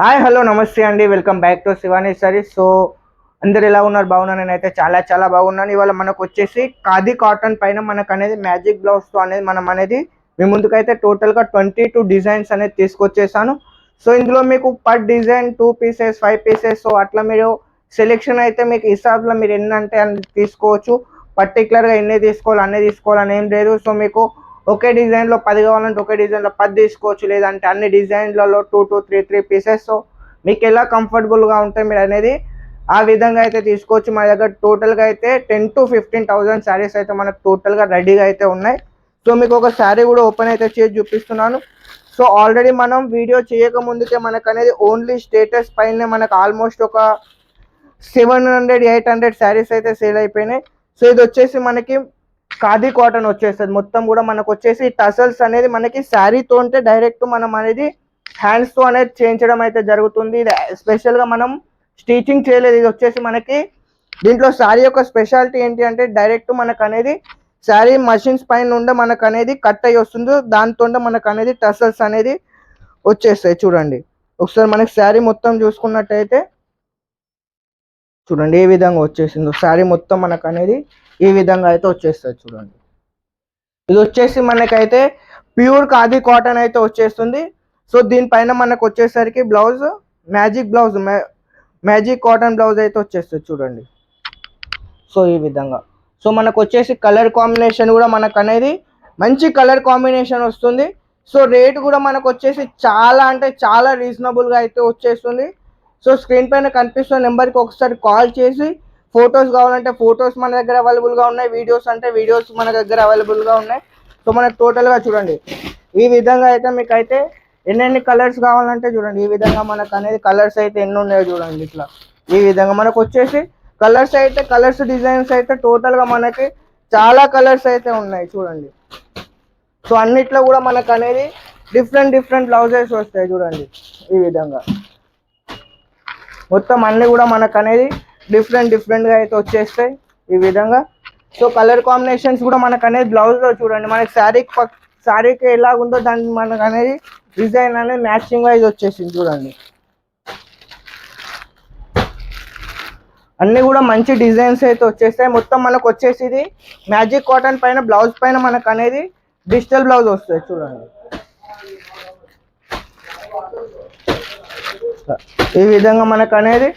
Hi hello నమస్తే అండి, welcome back to Shivani saris. So అందరు ఎలా ఉన్నారు? బాగున్నాను. నేనైతే చాలా చాలా బాగున్నాను. ఇవాళ మనకు వచ్చేసి ఖాదీ కాటన్ పైన మనకు అనేది మ్యాజిక్ బ్లౌజ్తో అనేది మనం అనేది మీ ముందుకైతే టోటల్గా 22 డిజైన్స్ అనేది తీసుకొచ్చేసాను. సో ఇందులో మీకు per design 2 pieces 5 pieces so అట్లా మీరు సెలెక్షన్ అయితే మీకు హిసాబ్లో మీరు ఎన్ని అంటే అన్ని తీసుకోవచ్చు. పర్టికులర్గా ఎన్ని తీసుకోవాలి అన్నీ తీసుకోవాలని ఏం లేదు. సో మీకు ఒకే డిజైన్లో 10 కావాలంటే ఒకే డిజైన్లో 10 తీసుకోవచ్చు, లేదంటే అన్ని డిజైన్లలో 2 to 3 పీసెస్. సో మీకు ఎలా కంఫర్టబుల్గా ఉంటే మీరు అనేది ఆ విధంగా అయితే తీసుకోవచ్చు. మన దగ్గర టోటల్గా అయితే 10 to 15,000 శారీస్ అయితే మనకు టోటల్గా రెడీగా అయితే ఉన్నాయి. సో మీకు ఒక శారీ కూడా ఓపెన్ అయితే చేసి చూపిస్తున్నాను. సో ఆల్రెడీ మనం వీడియో చేయక ముందుకే మనకు అనేది ఓన్లీ స్టేటస్ పైన మనకు ఆల్మోస్ట్ ఒక 700-800 శారీస్ అయితే సేల్ అయిపోయినాయి. సో ఇది వచ్చేసి మనకి ఖాదీ కాటన్ వచ్చేస్తుంది. మొత్తం కూడా మనకు వచ్చేసి టసల్స్ అనేది మనకి శారీతో ఉంటే డైరెక్ట్ మనం అనేది హ్యాండ్స్తో అనేది చేయించడం అయితే జరుగుతుంది. ఇది స్పెషల్గా మనం స్టిచింగ్ చేయలేదు. ఇది వచ్చేసి మనకి దీంట్లో శారీ యొక్క స్పెషాలిటీ ఏంటి అంటే డైరెక్ట్ మనకు అనేది శారీ మషిన్స్ పైన ఉండే మనకు అనేది కట్ అయ్యి వస్తుంది. దాంతో మనకు అనేది టసల్స్ అనేది వచ్చేస్తాయి. చూడండి ఒకసారి మనకి శారీ మొత్తం చూసుకున్నట్టయితే చూడండి ఏ విధంగా వచ్చేసిందో. శారీ మొత్తం మనకు అనేది ఈ విధంగా అయితే వచ్చేస్తుంది. చూడండి ఇది వచ్చేసి మనకైతే ప్యూర్ ఖాదీ కాటన్ అయితే వచ్చేస్తుంది. సో దీనిపైన మనకు వచ్చేసరికి బ్లౌజ్ మ్యాజిక్ కాటన్ బ్లౌజ్ అయితే వచ్చేస్తుంది. చూడండి సో ఈ విధంగా. సో మనకు వచ్చేసి కలర్ కాంబినేషన్ కూడా మనకు అనేది మంచి కలర్ కాంబినేషన్ వస్తుంది. సో రేట్ కూడా మనకు వచ్చేసి చాలా అంటే చాలా రీజనబుల్గా అయితే వచ్చేస్తుంది. సో స్క్రీన్ పైన కనిపిస్తున్న నెంబర్కి ఒకసారి కాల్ చేసి ఫొటోస్ కావాలంటే ఫొటోస్ మన దగ్గర అవైలబుల్గా ఉన్నాయి, వీడియోస్ అంటే వీడియోస్ మన దగ్గర అవైలబుల్గా ఉన్నాయి. సో మనకు టోటల్గా చూడండి ఈ విధంగా అయితే మీకు అయితే ఎన్నెన్ని కలర్స్ కావాలంటే చూడండి ఈ విధంగా మనకు అనేది కలర్స్ అయితే ఎన్ని ఉన్నాయో చూడండి. ఇట్లా ఈ విధంగా మనకు వచ్చేసి కలర్స్ డిజైన్స్ అయితే టోటల్గా మనకి చాలా కలర్స్ అయితే ఉన్నాయి. చూడండి సో అన్నిట్లో కూడా మనకు అనేది డిఫరెంట్ బ్లౌజెస్ వస్తాయి. చూడండి ఈ విధంగా మొత్తం అన్నీ కూడా మనకు అనేది డిఫరెంట్గా అయితే వచ్చేస్తాయి ఈ విధంగా. సో కలర్ కాంబినేషన్స్ కూడా మనకు అనేది బ్లౌజ్లో చూడండి మనకి శారీకి ఎలాగుందో దానికి మనకు అనేది డిజైన్ అనేది మ్యాచింగ్ వైజ్ వచ్చేసింది. చూడండి అన్నీ కూడా మంచి డిజైన్స్ అయితే వచ్చేస్తాయి. మొత్తం మనకు వచ్చేసి ఇది మ్యాజిక్ కాటన్ పైన బ్లౌజ్ పైన మనకు అనేది డిజిటల్ బ్లౌజ్ వస్తుంది. చూడండి ఈ విధంగా మనకు అనేది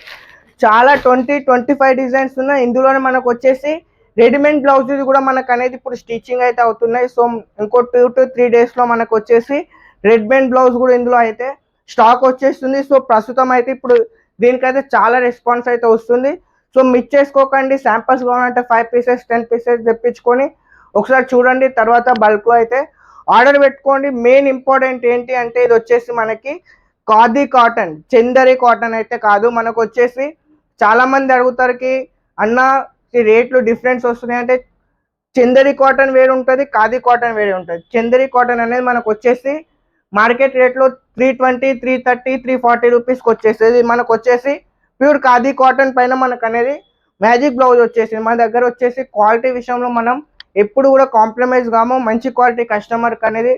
చాలా 20-25 డిజైన్స్ ఉన్నాయి. ఇందులోనే మనకు వచ్చేసి రెడీమేడ్ బ్లౌజెస్ కూడా మనకు అనేది ఇప్పుడు స్టిచ్చింగ్ అయితే అవుతున్నాయి. సో ఇంకో 2 to 3 డేస్లో మనకు వచ్చేసి రెడీమేడ్ బ్లౌజ్ కూడా ఇందులో అయితే స్టాక్ వచ్చేస్తుంది. సో ప్రస్తుతం అయితే ఇప్పుడు దీనికైతే చాలా రెస్పాన్స్ అయితే వస్తుంది. సో మిస్ చేసుకోకండి. శాంపిల్స్ కావాలంటే 5 పీసెస్ 10 పీసెస్ తెప్పించుకొని ఒకసారి చూడండి, తర్వాత బల్క్లో అయితే ఆర్డర్ పెట్టుకోండి. మెయిన్ ఇంపార్టెంట్ ఏంటి అంటే ఇది వచ్చేసి మనకి ఖాదీ కాటన్, చందరి కాటన్ అయితే కాదు. మనకు వచ్చేసి చాలామంది అడుగుతారుకి అన్న ఈ రేట్లు డిఫరెన్స్ వస్తున్నాయి అంటే చందరి కాటన్ వేరు ఉంటుంది, ఖాదీ కాటన్ వేరే ఉంటుంది. చందరి కాటన్ అనేది మనకు వచ్చేసి మార్కెట్ రేట్లో 320, 330, 340 రూపీస్కి వచ్చేసేది. మనకు వచ్చేసి ప్యూర్ ఖాదీ కాటన్ పైన మనకు అనేది మ్యాజిక్ బ్లౌజ్ వచ్చేసింది. మన దగ్గర వచ్చేసి క్వాలిటీ విషయంలో మనం ఎప్పుడు కూడా కాంప్రమైజ్ కాము. మంచి క్వాలిటీ కస్టమర్కి అనేది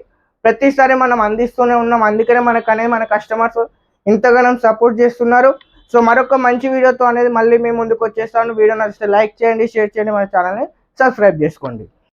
ప్రతిసారి మనం అందిస్తూనే ఉన్నాం. అందుకనే మనకు అనేది మన కస్టమర్స్ ఇంతగానం సపోర్ట్ చేస్తున్నారు. సో మరొక మంచి వీడియోతో అనేది మళ్ళీ మేము ముందుకు వచ్చేస్తాను. వీడియో నచ్చితే లైక్ చేయండి, షేర్ చేయండి, మన ఛానల్ని సబ్స్క్రైబ్ చేసుకోండి.